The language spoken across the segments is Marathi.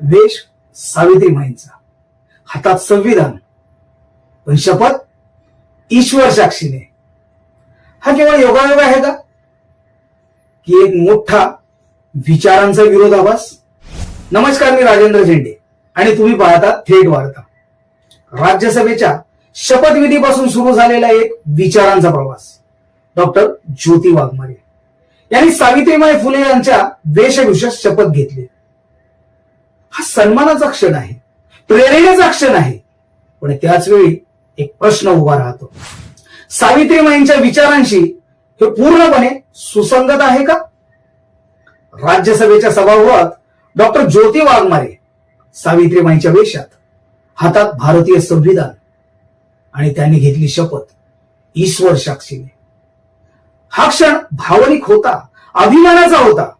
वेश सावित्रीमाईंचा, हातात संविधान, पण शपथ ईश्वर साक्षीने. हा केवळ योगायोग आहे का, की एक मोठा विचारांचा विरोधाभास? नमस्कार, मी राजेंद्र झेंडे आणि तुम्ही पाहता थेट वार्ता. राज्यसभेच्या शपथविधीपासून सुरू झालेला एक विचारांचा प्रवास. डॉक्टर ज्योती वाघमारे यांनी सावित्रीबाई फुले यांच्या वेशभूषेत शपथ घेतली. हा सन्मानाचा क्षण आहे, प्रेरणेचा क्षण आहे, पण त्याच वेळी एक प्रश्न उभा राहतो. सावित्रीबाईंच्या विचारांशी हे पूर्णपणे सुसंगत आहे का? राज्यसभेच्या सभागृहात डॉक्टर ज्योती वाघमारे सावित्रीबाईंच्या वेशात, हातात भारतीय संविधान, आणि त्यांनी घेतली शपथ ईश्वर साक्षीने. हा क्षण भावनिक होता, अभिमानाचा होता,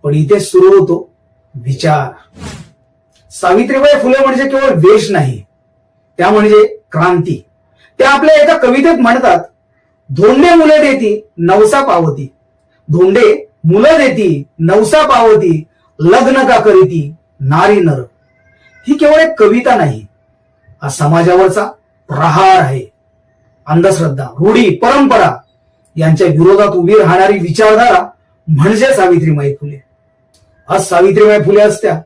पण इथे सुरू होतो विचार. सावित्रीबाई फुले म्हणजे केवळ वेश नाही, त्या म्हणजे क्रांती. त्या आपल्या एका कवितेत म्हणतात, धोंडे मुलं देती नवसा पावती, धोंडे मुलं देती नवसा पावती, लग्न का करीती नारी नर. ही केवळ एक कविता नाही, हा समाजावरचा प्रहार आहे. अंधश्रद्धा, रूढी, परंपरा यांच्या विरोधात उभी राहणारी विचारधारा म्हणजे सावित्रीबाई फुले. आज सावित्रीबाई फुले असत्या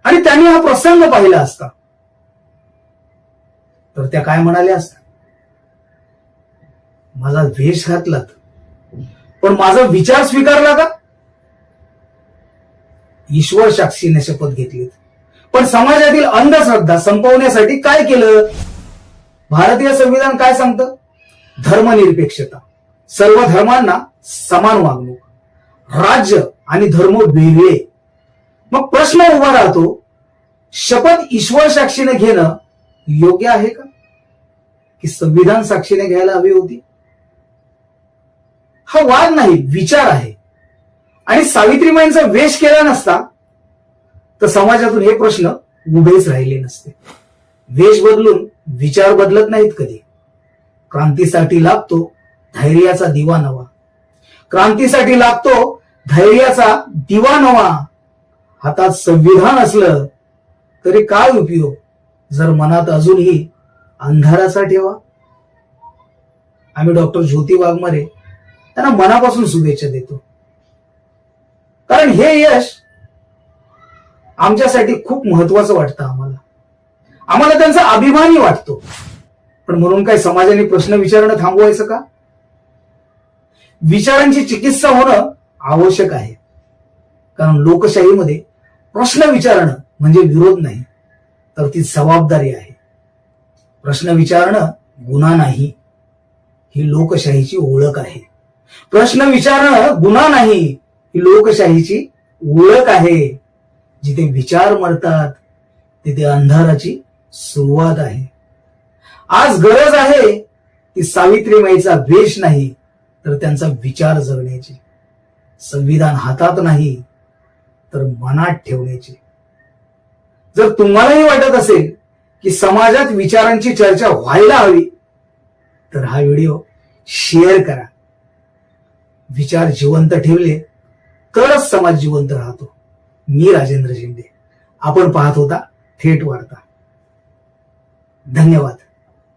आणि त्यांनी हा प्रसंग पाहिला असता, तर त्या काय म्हणाल्या असत्या? माझा वेश घातलात, पण माझा विचार स्वीकारला का? ईश्वर साक्षीने शपथ घेतली, पण समाजातील अंधश्रद्धा संपवण्यासाठी काय केलं? भारतीय संविधान काय सांगतं? धर्मनिरपेक्षता, सर्व धर्मांना समान वागणूक, राज्य आणि धर्म वेगळे. मग प्रश्न उभा राहतो, शपथ ईश्वर साक्षीने घेणं योग्य आहे का, की संविधान साक्षीने घ्यायला हवी होती? हा वाद नाही, विचार आहे. आणि सावित्रीबाईंचा वेश केला नसता तर समाजातून हे प्रश्न उभेच राहिले नसते. वेश बदलून विचार बदलत नाहीत कधी. क्रांतीसाठी लागतो धैर्याचा दिवा नवा, क्रांतीसाठी लागतो धैर्याचा दिवा नवा. हातात संविधान असलं तरी काय उपयोग जर मनात अजूनही अंधाराचा ठेवा. आम्ही डॉक्टर ज्योती वाघमारे त्यांना मनापासून शुभेच्छा देतो, कारण हे यश आमच्यासाठी खूप महत्वाचं वाटतं. आम्हाला त्यांचा अभिमानी वाटतो. पण म्हणून काय समाजाने प्रश्न विचारणं थांबवायचं का? विचारांची चिकित्सा होणं आवश्यक आहे, कारण लोकशाहीमध्ये प्रश्न विचारणं म्हणजे विरोध नाही, तर ती जबाबदारी आहे. प्रश्न विचारणं गुन्हा नाही, ही लोकशाहीची ओळख आहे. प्रश्न विचारणं गुन्हा नाही, ही लोकशाहीची ओळख आहे. जिथे विचार मरतात तिथे अंधाराची सुरुवात आहे. आज गरज आहे ती सावित्रीबाईंचा वेश नाही, तर त्यांचा विचार जगण्याची. संविधान हातात नाही तर मनात ठेवण्याची. जर तुम्हालाही वाटत असेल की समाजात विचारांची चर्चा व्हायला हवी, तर हा व्हिडिओ शेअर करा. विचार जिवंत ठेवले तरच समाज जिवंत राहतो. मी राजेंद्र झेंडे, आपण पाहत होता थेट वार्ता. धन्यवाद.